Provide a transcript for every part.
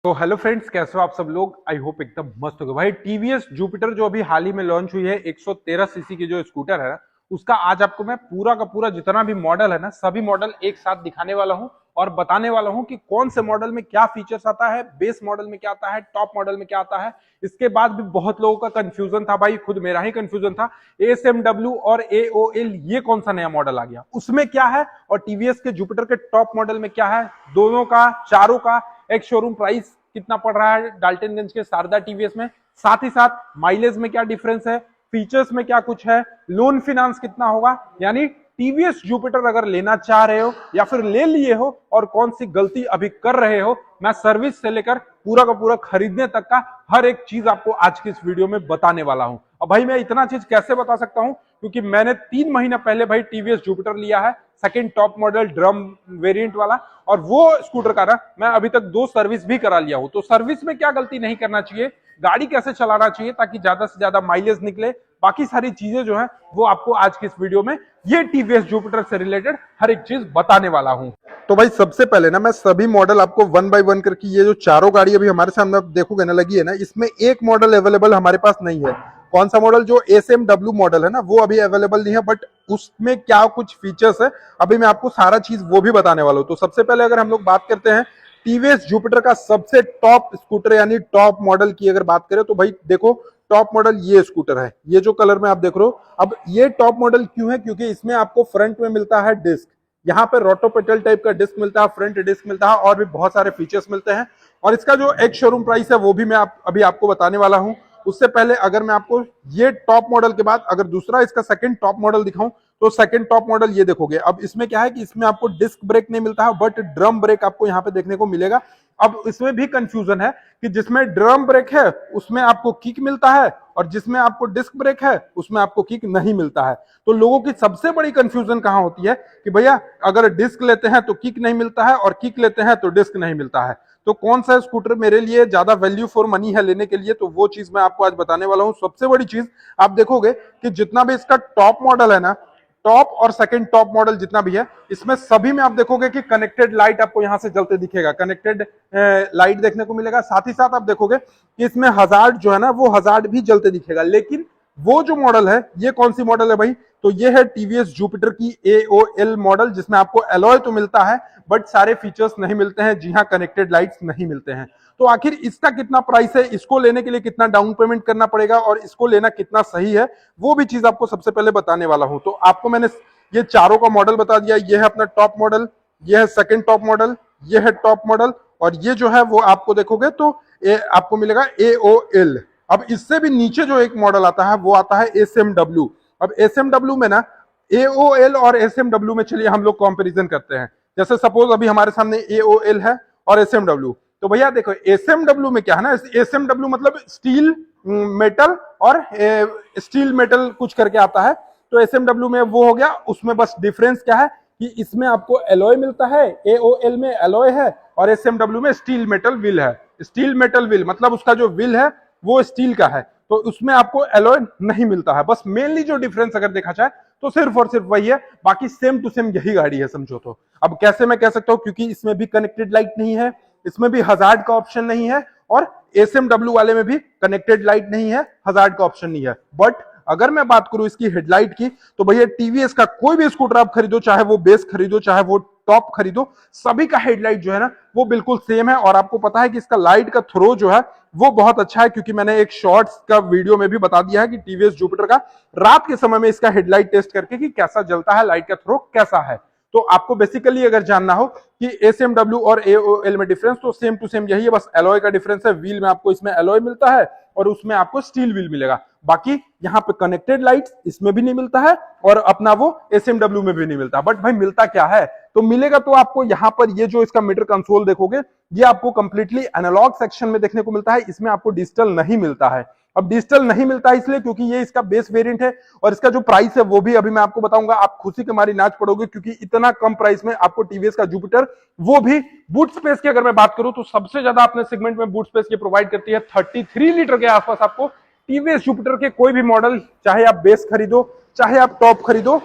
तो hello friends, कैसे हो आप सब लोग। आई होप एकदम मस्त हो गए भाई। टीवीएस जुपिटर जो अभी हाल ही में लॉन्च हुई है 113 सीसी की जो स्कूटर है ना, उसका आज आपको मैं पूरा का पूरा जितना भी मॉडल है ना, सभी मॉडल एक साथ दिखाने वाला हूं और बताने वाला हूं कि कौन से मॉडल में क्या फीचर्स आता है, बेस मॉडल में क्या आता है, टॉप मॉडल में क्या आता है। इसके बाद भी बहुत लोगों का कंफ्यूजन था भाई, खुद मेरा ही कंफ्यूजन था। एसएमडब्ल्यू और एओएल ये कौन सा नया मॉडल आ गया, उसमें क्या है, और टीवीएस के जुपिटर के टॉप मॉडल में क्या है, दोनों का चारों का एक शोरूम प्राइस कितना पड़ रहा है डाल्टनगंज के शारदा टीवीएस में, साथ ही साथ माइलेज में क्या डिफरेंस है, फीचर्स में क्या कुछ है, लोन फाइनेंस कितना होगा। यानी टीवीएस जुपिटर अगर लेना चाह रहे हो या फिर ले लिए हो और कौन सी गलती अभी कर रहे हो, मैं सर्विस से लेकर पूरा का पूरा खरीदने तक का हर एक चीज आपको आज की इस वीडियो में बताने वाला हूं। अब भाई मैं इतना चीज कैसे बता सकता हूं, क्योंकि मैंने 3 महीना पहले भाई टीवीएस जुपिटर लिया है, second top model drum variant वाला, और वो स्कूटर का ना मैं अभी तक 2 सर्विस भी करा लिया हूं। तो सर्विस में क्या गलती नहीं करना चाहिए, गाड़ी कैसे चलाना चाहिए ताकि ज्यादा से ज्यादा माइलेज निकले, बाकी सारी चीजें जो है वो आपको आज की इस वीडियो में ये टीवीएस जुपिटर से रिलेटेड हर एक चीज बताने वाला हूं। तो भाई सबसे पहले ना मैं सभी मॉडल आपको वन बाय वन करके, ये जो चारों गाड़ी अभी हमारे सामने आप देखोगे ना लगी है ना, इसमें एक मॉडल अवेलेबल हमारे पास नहीं है। कौन सा मॉडल? जो एसएमडब्ल्यू मॉडल है ना, वो अभी अवेलेबल नहीं है, बट उसमें क्या कुछ फीचर्स है अभी मैं आपको सारा चीज वो भी बताने वाला हूँ। तो सबसे पहले अगर हम लोग बात करते हैं टीवीएस जुपिटर का सबसे टॉप स्कूटर यानी टॉप मॉडल की अगर बात करें, तो भाई देखो टॉप मॉडल ये स्कूटर है, ये जो कलर में आप देख रहे हो। अब ये टॉप मॉडल क्यों है? क्योंकि इसमें आपको फ्रंट में मिलता है डिस्क, यहाँ पे रोटोपेटल टाइप का डिस्क मिलता है, फ्रंट डिस्क मिलता है, और भी बहुत सारे फीचर्स मिलते हैं। और इसका जो एक शोरूम प्राइस है वो भी मैं अभी आपको बताने वाला हूं। उससे पहले अगर मैं आपको ये टॉप मॉडल के बाद अगर दूसरा इसका सेकंड टॉप मॉडल दिखाऊं, तो सेकंड टॉप मॉडल ये देखोगे। अब इसमें क्या है कि इसमें आपको डिस्क ब्रेक नहीं मिलता है, बट ड्रम ब्रेक आपको यहाँ पे देखने को मिलेगा। अब इसमें भी कंफ्यूजन है कि जिसमें ड्रम ब्रेक है उसमें आपको किक मिलता है, और जिसमें आपको डिस्क ब्रेक है उसमें आपको किक नहीं मिलता है। तो लोगों की सबसे बड़ी कंफ्यूजन कहां होती है कि भैया अगर डिस्क लेते हैं तो किक नहीं मिलता है, और किक लेते हैं तो डिस्क नहीं मिलता है। तो कौन सा स्कूटर मेरे लिए ज्यादा वैल्यू फॉर मनी है लेने के लिए, तो वो चीज मैं आपको आज बताने वाला हूं। सबसे बड़ी चीज आप देखोगे कि जितना भी इसका टॉप मॉडल है ना, टॉप और सेकंड टॉप मॉडल जितना भी है, इसमें सभी में आप देखोगे कि कनेक्टेड लाइट आपको यहां से जलते दिखेगा, कनेक्टेड लाइट देखने को मिलेगा। साथ ही साथ आप देखोगे कि इसमें हजार्ड जो है ना, वो हजार्ड भी जलते दिखेगा। लेकिन वो जो मॉडल है, ये कौन सी मॉडल है भाई? तो ये है टीवीएस जुपिटर की एओएल मॉडल, जिसमें आपको एलॉय तो मिलता है बट सारे फीचर्स नहीं मिलते हैं। जी हाँ, कनेक्टेड लाइट्स नहीं मिलते हैं। तो आखिर इसका कितना प्राइस है, इसको लेने के लिए कितना डाउन पेमेंट करना पड़ेगा, और इसको लेना कितना सही है, वो भी चीज आपको सबसे पहले बताने वाला हूं। तो आपको मैंने ये चारों का मॉडल बता दिया। ये है अपना टॉप मॉडल, ये है सेकंड टॉप मॉडल, ये है टॉप मॉडल, और ये जो है वो आपको देखोगे तो आपको मिलेगा एओएल। अब इससे भी नीचे जो एक मॉडल आता है वो आता है एसएमडब्ल्यू। अब एसएमडब्ल्यू में ना एओएल और एसएमडब्ल्यू में चलिए हम लोग कंपैरिजन करते हैं। जैसे सपोज अभी हमारे सामने एओएल है और एसएमडब्ल्यू, तो भैया देखो एसएमडब्ल्यू में क्या है ना, एसएमडब्ल्यू मतलब स्टील मेटल और स्टील मेटल कुछ करके आता है। तो एसएमडब्ल्यू में वो हो गया। उसमें बस डिफरेंस क्या है कि इसमें आपको एलॉय मिलता है, एओएल में एलॉय है, और एसएमडब्ल्यू में स्टील मेटल व्हील है। स्टील मेटल व्हील मतलब उसका जो व्हील है वो स्टील का है, तो उसमें आपको एलॉय नहीं मिलता है। बस मेनली जो डिफरेंस अगर देखा जाए तो सिर्फ और सिर्फ वही है, बाकी सेम टू सेम यही गाड़ी है समझो। तो अब कैसे मैं कह सकता हूं, क्योंकि इसमें भी कनेक्टेड लाइट नहीं है, इसमें भी हजार्ड का ऑप्शन नहीं है, और एसएमडब्ल्यू वाले में भी कनेक्टेड लाइट नहीं है, हजार्ड का ऑप्शन नहीं है। बट अगर मैं बात करूं इसकी हेडलाइट की, तो भैया टीवीएस का कोई भी स्कूटर आप खरीदो, चाहे वो बेस खरीदो चाहे वो टॉप खरीदो, सभी का हेडलाइट जो है ना वो बिल्कुल सेम है। और आपको पता है कि इसका लाइट का थ्रो जो है वो बहुत अच्छा है, क्योंकि मैंने एक शॉर्ट्स का वीडियो में भी बता दिया है कि टीवीएस जुपिटर का रात के समय में इसका हेडलाइट टेस्ट करके कि कैसा जलता है, लाइट का थ्रो कैसा है। तो आपको बेसिकली अगर जानना हो कि एसएमडब्ल्यू और एओएल में डिफरेंस, तो सेम टू सेम यही है, बस एलॉय का डिफरेंस है। व्हील में आपको इसमें एलॉय मिलता है और उसमें आपको स्टील व्हील मिलेगा। बाकी यहाँ पे कनेक्टेड लाइट्स इसमें भी नहीं मिलता है, और अपना वो एसएमडब्ल्यू में भी नहीं मिलता। बट भाई मिलता क्या है, तो मिलेगा तो आपको यहाँ पर ये जो इसका मीटर कंसोल देखोगे, ये आपको कंप्लीटली एनालॉग सेक्शन में देखने को मिलता है। इसमें आपको डिजिटल नहीं मिलता है। अब डिजिटल नहीं मिलता है इसलिए क्योंकि ये इसका बेस वेरिएंट है, और इसका जो प्राइस है वो भी अभी मैं आपको बताऊंगा। आप खुशी के मारी नाच पड़ोगे, क्योंकि इतना कम प्राइस में आपको टीवीएस का जुपिटर, वो भी बूट स्पेस की अगर मैं बात करूं तो सबसे ज्यादा अपने सेगमेंट में बूट स्पेस की प्रोवाइड करती है। 33 लीटर के आसपास आपको टीवीएस जुपिटर के कोई भी मॉडल, चाहे आप बेस खरीदो चाहे आप टॉप खरीदो,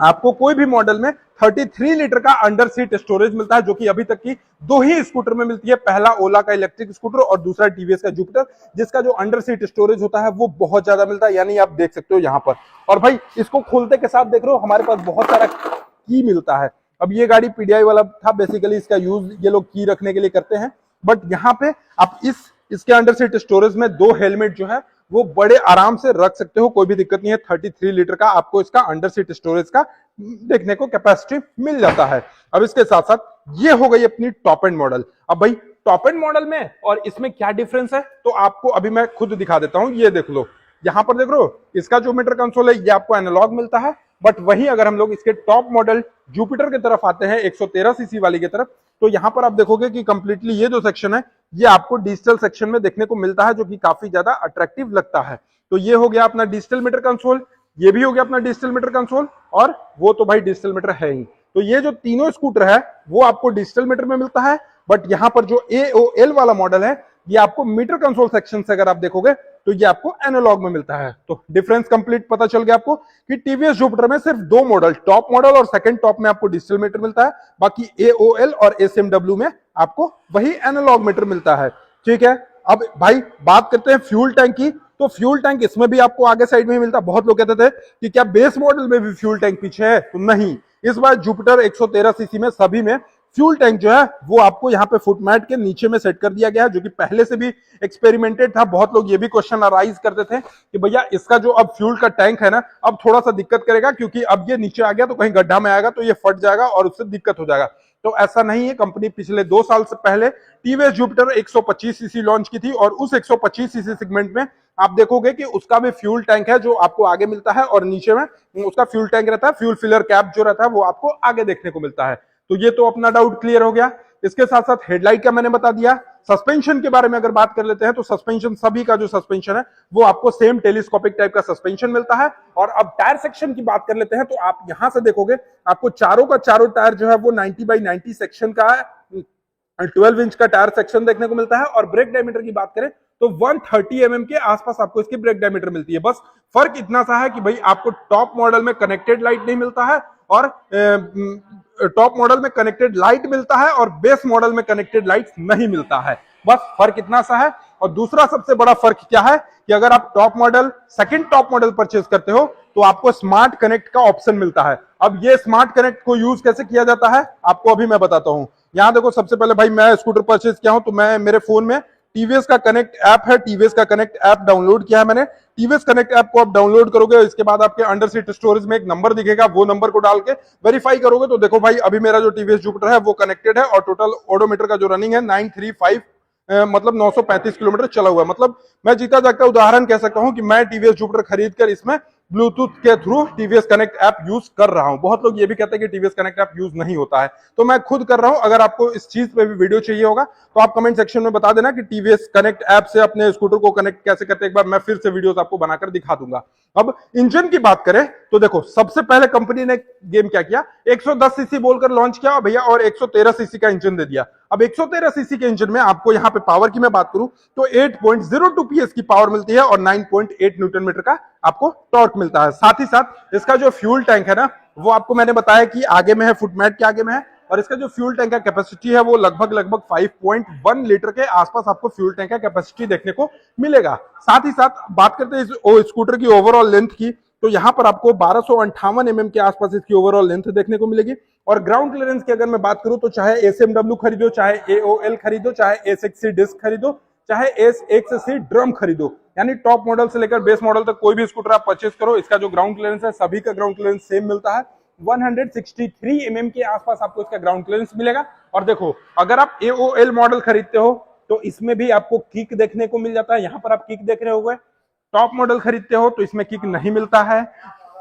आपको कोई भी मॉडल में 33 लीटर का अंडर सीट स्टोरेज मिलता है, जो कि अभी तक की दो ही स्कूटर में मिलती है। पहला ओला का इलेक्ट्रिक स्कूटर और दूसरा टीवीएस का जुपिटर, जिसका जो अंडर सीट स्टोरेज होता है वो बहुत ज्यादा मिलता है, यानी आप देख सकते हो यहाँ पर। और भाई इसको खोलते के साथ देख रहे हो हमारे पास बहुत सारा की मिलता है। अब ये गाड़ी पीडीआई वाला था, बेसिकली इसका यूज ये लोग की रखने के लिए करते हैं, बट यहाँ पे आप इसके अंडर सीट स्टोरेज में दो हेलमेट जो है वो बड़े आराम से रख सकते हो, कोई भी दिक्कत नहीं है। 33 लीटर का आपको इसका अंडर सीट स्टोरेज का देखने को कैपेसिटी मिल जाता है। अब इसके साथ साथ ये हो गई अपनी टॉप एंड मॉडल। अब भाई टॉप एंड मॉडल में और इसमें क्या डिफरेंस है तो आपको अभी मैं खुद दिखा देता हूं। ये देख लो, यहां पर देख लो इसका जो मीटर कंसोल है ये आपको एनालॉग मिलता है, बट वहीं अगर हम लोग इसके टॉप मॉडल जुपिटर की तरफ आते हैं 113 सीसी वाली की तरफ, तो यहां पर आप देखोगे कि कंप्लीटली ये जो सेक्शन है ये आपको डिजिटल सेक्शन में देखने को मिलता है, जो कि काफी ज्यादा अट्रैक्टिव लगता है। तो ये हो गया अपना डिजिटल मीटर कंसोल, ये भी हो गया अपना डिजिटल मीटर कंसोल, और वो तो भाई डिजिटल मीटर है ही। तो ये जो तीनों स्कूटर है वो आपको डिजिटल मीटर में मिलता है, बट यहां पर जो AOL वाला मॉडल है ये आपको मीटर कंसोल सेक्शन से अगर आप देखोगे तो ये आपको एनालॉग में मिलता है। तो डिफरेंस कंप्लीट पता चल गया आपको कि टीवीएस जुपिटर में सिर्फ दो मॉडल, टॉप मॉडल और सेकंड टॉप में आपको डिजिटल मीटर मिलता है, बाकी AOL और SMW में आपको वही एनालॉग मीटर मिलता है। ठीक है, अब भाई बात करते हैं फ्यूल टैंक की। तो फ्यूल टैंक इसमें भी आपको आगे साइड में ही मिलता है। बहुत लोग कहते थे कि क्या बेस मॉडल में भी फ्यूल टैंक पीछे है, तो नहीं, इस बार जुपिटर 113 सीसी में सभी में फ्यूल टैंक जो है वो आपको यहाँ पे फुटमैट के नीचे में सेट कर दिया गया है, जो कि पहले से भी एक्सपेरिमेंटेड था। बहुत लोग ये भी क्वेश्चन अराइज करते थे कि भैया इसका जो अब फ्यूल का टैंक है ना अब थोड़ा सा दिक्कत करेगा, क्योंकि अब ये नीचे आ गया तो कहीं गड्ढा में आएगा तो ये फट जाएगा और उससे दिक्कत हो जाएगा। तो ऐसा नहीं है, कंपनी पिछले 2 साल से पहले टीवीएस जुपिटर 125 सीसी लॉन्च की थी, और उस 125 सीसी सेगमेंट में आप देखोगे कि उसका भी फ्यूल टैंक है जो आपको आगे मिलता है, और नीचे में उसका फ्यूल टैंक रहता है, फ्यूल फिलर कैप जो रहता है वो आपको आगे देखने को मिलता है। तो ये तो अपना डाउट क्लियर हो गया। इसके साथ साथ हेडलाइट का मैंने बता दिया। सस्पेंशन के बारे में अगर बात कर लेते हैं तो सस्पेंशन, सभी का जो सस्पेंशन है वो आपको सेम टेलीस्कोपिक टाइप का सस्पेंशन मिलता है। और अब टायर सेक्शन की बात कर लेते हैं तो आप यहां से देखोगे आपको चारों का चारों टायर जो है वो 90/90 सेक्शन का 12 इंच का टायर सेक्शन देखने को मिलता है। और ब्रेक डायमीटर की बात करें तो 130 mm के आसपास आपको इसकी ब्रेक डायमीटर मिलती है। बस फर्क इतना सा है कि भाई आपको टॉप मॉडल में कनेक्टेड लाइट नहीं मिलता है, और टॉप मॉडल में कनेक्टेड लाइट मिलता है और बेस मॉडल में कनेक्टेड लाइट नहीं मिलता है। बस फर्क इतना सा है। और दूसरा सबसे बड़ा फर्क क्या है कि अगर आप top model, second top model purchase करते हो तो आपको स्मार्ट कनेक्ट का ऑप्शन मिलता है। अब ये स्मार्ट कनेक्ट को यूज कैसे किया जाता है आपको अभी मैं बताता हूं। यहां देखो, सबसे पहले भाई मैं स्कूटर परचेज किया हूं तो मैं मेरे फोन में टीवीएस का कनेक्ट ऐप है, टीवीएस का कनेक्ट ऐप डाउनलोड किया है मैंने। टीवीएस कनेक्ट ऐप को आप डाउनलोड करोगे, इसके बाद आपके अंडर सीट स्टोरेज में एक नंबर दिखेगा, वो नंबर को डाल के वेरीफाई करोगे तो देखो भाई अभी मेरा जो टीवीएस जुपिटर है वो कनेक्टेड है, और टोटल ओडोमीटर का जो रनिंग है 935 मतलब 935 किलोमीटर चला हुआ है। मतलब मैं जीता जागता उदाहरण कह सकता हूं कि मैं टीवीएस जुपिटर खरीद कर इसमें ब्लूटूथ के through TVS connect app use कर रहा हूं। बहुत लोग ये भी कहते हैं कि टीवीएस कनेक्ट ऐप यूज नहीं होता है, तो मैं खुद कर रहा हूं। अगर आपको इस चीज पे भी वीडियो चाहिए होगा तो आप कमेंट सेक्शन में बता देना कि टीवीएस कनेक्ट ऐप से अपने स्कूटर को कनेक्ट कैसे करते हैं, एक बार मैं फिर से वीडियोस आपको बनाकर दिखा दूंगा। अब इंजन की बात करें तो देखो, सबसे पहले कंपनी ने गेम क्या किया, 110 सीसी बोलकर लॉन्च किया भैया, और 113 सीसी का इंजन दे दिया। अब 113 सीसी के इंजन में आपको यहां पे पावर की मैं बात करूं तो 8.02 PS की पावर मिलती है, और 9.8 न्यूटन मीटर का आपको टॉर्क मिलता है। साथ ही साथ इसका जो फ्यूल टैंक है ना वो आपको मैंने बताया कि आगे में है, फुटमैट के आगे में है, और इसका जो फ्यूल टैंक का कैपेसिटी है वो लगभग 5.1 लीटर के आसपास आपको फ्यूल टैंक का कैपेसिटी देखने को मिलेगा। साथ ही साथ बात करते हैं इस स्कूटर की ओवरऑल लेंथ की, तो यहां पर आपको 1258 mm के आसपास इसकी ओवरऑल लेंथ देखने को मिलेगी। और ग्राउंड क्लियरेंस की अगर मैं बात करूं तो चाहे SMW खरीदो, चाहे AOL खरीदो, चाहे S1C डिस्क खरीदो, चाहे S1C ड्रम खरीदो, यानी टॉप मॉडल से लेकर बेस मॉडल तक कोई भी स्कूटर आप परचेज करो, इसका जो ग्राउंड क्लियरेंस है सभी का ग्राउंड क्लियरेंस सेम मिलता है। 163 mm के आसपास आपको इसका ग्राउंड क्लियरेंस मिलेगा। और देखो, अगर आप AOL मॉडल खरीदते हो तो इसमें भी आपको किक देखने को मिल जाता है, यहां पर आप किक देख रहे होंगे। टॉप मॉडल खरीदते हो तो इसमें किक नहीं मिलता है,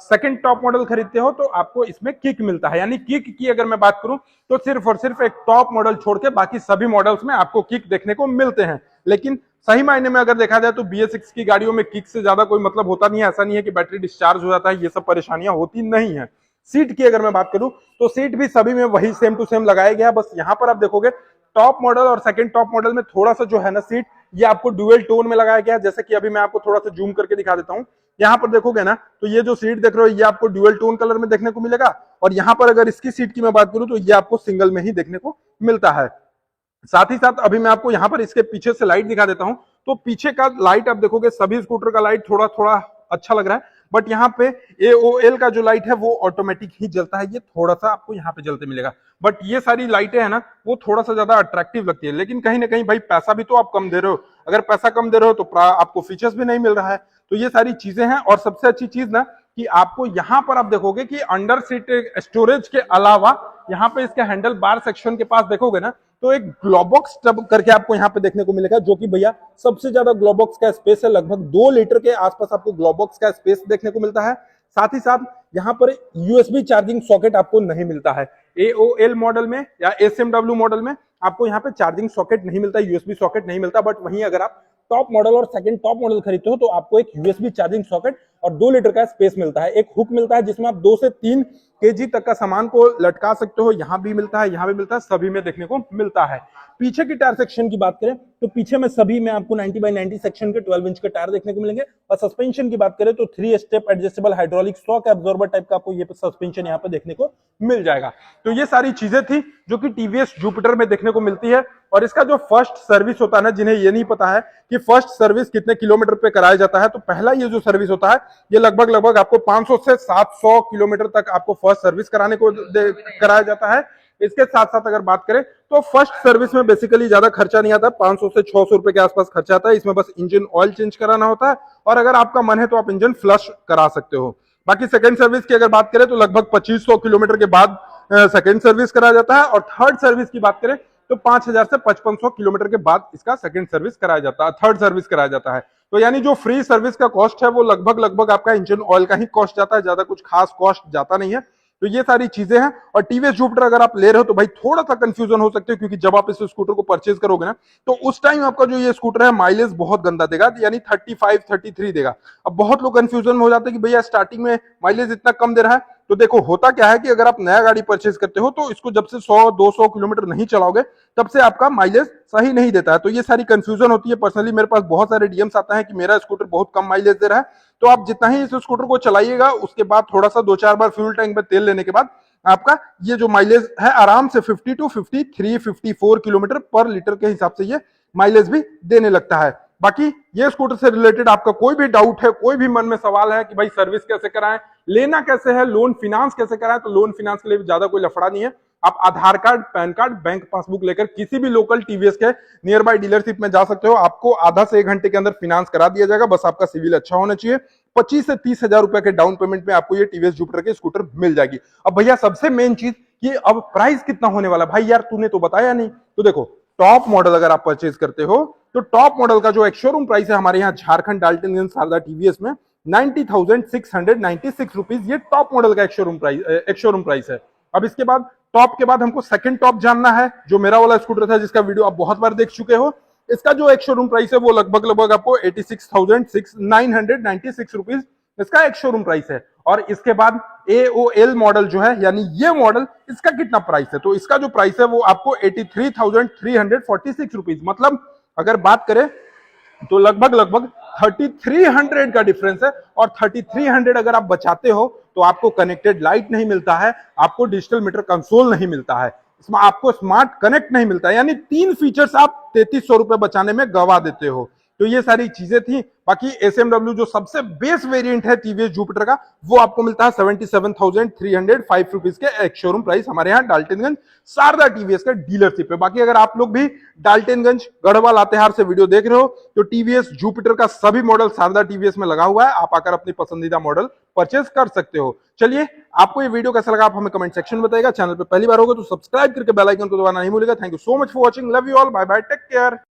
सेकंड टॉप मॉडल खरीदते हो तो आपको इसमें किक मिलता है। यानी किक की अगर मैं बात करूं तो सिर्फ और सिर्फ एक टॉप मॉडल छोड़ के बाकी सभी मॉडल्स में आपको किक देखने को मिलते हैं। लेकिन सही मायने में अगर देखा जाए तो BS6 की गाड़ियों में किक से ज्यादा कोई मतलब होता नहीं है। ऐसा नहीं है कि बैटरी डिस्चार्ज हो जाता है, ये सब परेशानियां होती नहीं है। सीट की अगर मैं बात करूं तो सीट भी सभी में वही सेम टू सेम लगाया गया है। बस यहां पर आप देखोगे टॉप मॉडल और सेकंड टॉप मॉडल में थोड़ा सा जो है ना सीट, ये आपको डुअल टोन में लगाया गया है। जैसे कि अभी मैं आपको थोड़ा सा जूम करके दिखा देता हूं, यहाँ पर देखोगे ना तो ये जो सीट देख रहे हो ये आपको ड्यूअल टोन कलर में देखने को मिलेगा, और यहाँ पर अगर इसकी सीट की मैं बात करूं तो ये आपको सिंगल में ही देखने को मिलता है। साथ ही साथ अभी मैं आपको यहाँ पर इसके पीछे से लाइट दिखा देता हूं, तो पीछे का लाइट आप देखोगे सभी स्कूटर का लाइट थोड़ा थोड़ा अच्छा लग रहा है, बट यहाँ पे AOL का जो लाइट है वो ऑटोमेटिक ही जलता है, ये थोड़ा सा आपको यहाँ पे जलते मिलेगा। बट ये सारी लाइटें है ना वो थोड़ा सा ज्यादा अट्रैक्टिव लगती है, लेकिन कहीं ना कहीं भाई पैसा भी तो आप कम दे रहे हो, अगर पैसा कम दे रहे हो तो आपको फीचर्स भी नहीं मिल रहा है। तो ये सारी चीजें हैं, और सबसे अच्छी चीज ना कि आपको यहाँ पर आप देखोगे कि अंडर सीट स्टोरेज के अलावा यहाँ पे इसके हैंडल बार सेक्शन के पास देखोगे ना तो एक ग्लोबॉक्स टब करके आपको यहाँ पे देखने को मिलेगा, जो कि भैया सबसे ज्यादा ग्लोबॉक्स का स्पेस है, लगभग 2 लीटर के आसपास आपको ग्लोबॉक्स का स्पेस देखने को मिलता है। साथ ही साथ यहाँ पर USB चार्जिंग सॉकेट आपको नहीं मिलता है, AOL मॉडल में या SMW मॉडल में आपको यहाँ पे चार्जिंग सॉकेट नहीं मिलता, USB सॉकेट नहीं मिलता। बट वहीं अगर आप टॉप मॉडल और सेकंड टॉप मॉडल खरीदते हो तो आपको एक USB चार्जिंग सॉकेट और 2 लीटर का स्पेस मिलता है, एक हुक मिलता है जिसमें आप 2 से 3 kg तक का सामान को लटका सकते हो, यहाँ भी मिलता है, यहाँ भी मिलता है, सभी में देखने को मिलता है। पीछे की टायर सेक्शन की बात करें तो पीछे में सभी में आपको 90/90 सेक्शन के 12 इंच के टायर देखने को मिलेंगे, और सस्पेंशन की बात करें तो 3 step adjustable hydraulic shock absorber type का आपको ये सस्पेंशन यहाँ पे देखने को मिल जाएगा। तो ये सारी चीजें थी जो कि टीवीएस जुपिटर में देखने को मिलती है। और इसका जो फर्स्ट सर्विस होता है ना, जिन्हें ये नहीं पता है कि फर्स्ट सर्विस कितने किलोमीटर पे कराया जाता है, तो पहला ये जो सर्विस होता है ये लगभग आपको 500 से 700 किलोमीटर तक आपको फर्स्ट सर्विस कराने को कराया जाता है। इसके साथ साथ अगर बात करें तो फर्स्ट सर्विस में बेसिकली ज्यादा खर्चा नहीं आता, 500 से 600 रुपए के आसपास खर्चा आता है, इसमें बस इंजन ऑयल चेंज कराना होता है, और अगर आपका मन है तो आप इंजन फ्लश करा सकते हो। बाकी सेकंड सर्विस की अगर बात करें तो लगभग 2500 किलोमीटर के बाद सेकंड सर्विस कराया जाता है, और थर्ड सर्विस की बात करें तो 5000 से 5500 किलोमीटर के बाद इसका सेकंड सर्विस कराया जाता है, थर्ड सर्विस कराया जाता है। तो यानी जो फ्री सर्विस का कॉस्ट है वो लगभग आपका इंजन ऑयल का ही कॉस्ट जाता है, ज्यादा कुछ खास कॉस्ट जाता नहीं है। तो ये सारी चीजें हैं। और टीवीएस जुपिटर अगर आप ले रहे हो तो भाई थोड़ा सा कंफ्यूजन हो सकते हो, क्योंकि जब आप इस स्कूटर को परचेज करोगे ना तो उस टाइम आपका जो ये स्कूटर है माइलेज बहुत गंदा देगा, यानी 35-33 देगा। अब बहुत लोग कंफ्यूजन में हो जाते हैं कि भैया स्टार्टिंग में माइलेज इतना कम दे रहा है। तो देखो होता क्या है कि अगर आप नया गाड़ी परचेज करते हो तो इसको जब से 100-200 किलोमीटर नहीं चलाओगे तब से आपका माइलेज सही नहीं देता है। तो ये सारी कंफ्यूजन होती है। पर्सनली मेरे पास बहुत सारे डीएम्स आता है कि मेरा स्कूटर बहुत कम माइलेज दे रहा है, तो आप जितना ही इस स्कूटर को चलाइएगा उसके बाद थोड़ा सा 2-4 बार फ्यूल टैंक में तेल लेने के बाद आपका ये जो माइलेज है आराम से 50 to 53-54 किलोमीटर पर लीटर के हिसाब से ये माइलेज भी देने लगता है। बाकी ये स्कूटर से रिलेटेड आपका कोई भी डाउट है, कोई भी मन में सवाल है कि भाई सर्विस कैसे कराएं, लेना कैसे है, लोन फिनांस कैसे कराएं, तो लोन फिनांस के लिए भी ज्यादा कोई लफड़ा नहीं है। आप Aadhaar card, PAN card, bank passbook लेकर किसी भी लोकल टीवीएस के नियर बाय डीलरशिप में जा सकते हो, आपको आधा से 1 घंटे के अंदर फिनांस करा दिया जाएगा। बस आपका सिविल अच्छा होना चाहिए। 25 से 30 हजार रुपए के डाउन पेमेंट में आपको ये टीवीएस जुपिटर की स्कूटर मिल जाएगी। अब भैया सबसे मेन चीज कि अब प्राइस कितना होने वाला, भाई यार तूने तो बताया नहीं। तो देखो टॉप मॉडल अगर आप परचेज करते हो तो टॉप मॉडल का जो एक शोरूम प्राइस है हमारे यहाँ झारखंड डाल्टनगंज शारदा टीवीएस में 90,696 रुपीज, ये टॉप मॉडल का एक शोरूम प्राइस है। अब इसके बाद टॉप के बाद हमको सेकंड टॉप जानना है, जो मेरा वाला स्कूटर था जिसका वीडियो आप बहुत बार देख चुके हो। इसका जो एक शोरूम प्राइस है वो लगभग आपको 86,996 रुपीज इसका एक शोरूम प्राइस है। और इसके बाद AOL मॉडल जो है यानी ये मॉडल, इसका कितना प्राइस है, तो इसका जो प्राइस है वो आपको 83,346 रुपीज, मतलब अगर बात करें तो लगभग 3300 का डिफरेंस है। और 3300 अगर आप बचाते हो तो आपको कनेक्टेड लाइट नहीं मिलता है, आपको डिजिटल मीटर कंसोल नहीं मिलता है, इसमें आपको स्मार्ट कनेक्ट नहीं मिलता है, यानी 3 फीचर्स आप 3300 रुपए बचाने में गवा देते हो। तो ये सारी चीजें थी। बाकी SMW जो सबसे बेस वेरिएंट है टीवीएस जुपिटर का वो आपको मिलता है 77,305 रुपीज के एक शोरूम प्राइस हमारे यहाँ डाल्टनगंज शारदा टीवीएस का डीलरशिप पे। बाकी अगर आप लोग भी डाल्टनगंज गढ़वा लातेहार से वीडियो देख रहे हो तो टीवीएस जुपिटर का सभी मॉडल शारदा टीवीएस में लगा हुआ है, आप आकर अपनी पसंदीदा मॉडल परचेज कर सकते हो। चलिए आपको ये वीडियो कैसा लगा आप हमें कमेंट सेक्शन में बताइएगा। चैनल पे पहली बार होगा तो सब्सक्राइब करके बेल आइकन को दबाना नहीं भूलिएगा। Thank you so much for watching, love you all, bye bye, take care.